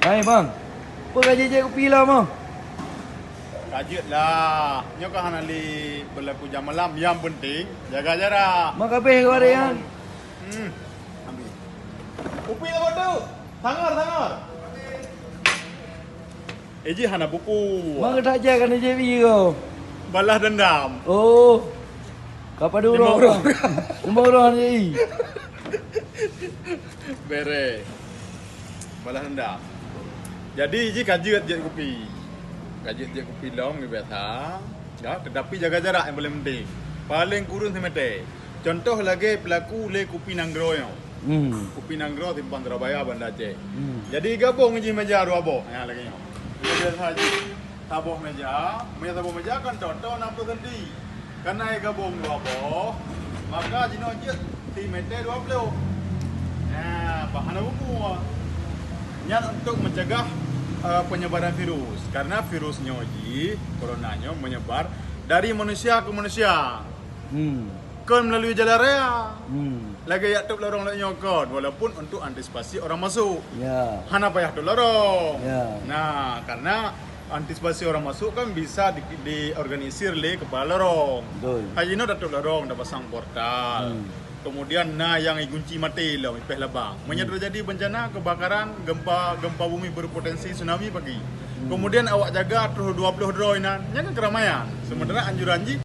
Hai bang. Apa gaji je kopi lah bang? Kajet lah. Nyo kan ali berlaku jam malam. Yang penting jaga jarak. Mak kabeh kau ada yang. Ambil. Upi apa tu? Sangar. Eji hana buku. Mak tak ajar kan JB kau. Balas dendam. Oh. Kapa dulu 5 orang. 5 orang je. Bere. Balas dendam. Jadi Eji kajet je kopi. Kajet je kopi long ni biasa. Ya, tetapi jaga jarak yang paling penting. Paling kurun semeter. Contoh lagi pelaku le kopi nanggro yang. Kopi nanggro timpan Surabaya Banda Aceh. Jadi gabung Eji meja dua boh. Ya lagi yang. Biasa Haji. Tabuh meja kan contoh 60 cm. Karena gabung dua boh, maka jino je 3 meter 20. Nah, bahan buku. Niat untuk mencegah penyebaran virus. Karena virusnya Ji, coronanya menyebar dari manusia ke manusia. Kan melalui jalan raya. Lagi ya tu lorong nak nyokot walaupun untuk antisipasi orang masuk. Ya. Hana payah tu lorong. Ya. Nah, karena antisipasi orang masuk kan bisa diorganisir oleh kepala lorong. Betul. Hajino datuk lorong dah pasang portal. Kemudian yang igunci mati lah ipeh labang. Terjadi bencana kebakaran, gempa bumi berpotensi tsunami pagi. Kemudian awak jaga terus 20 droinan, jangan keramaian. Sementara anjuran ji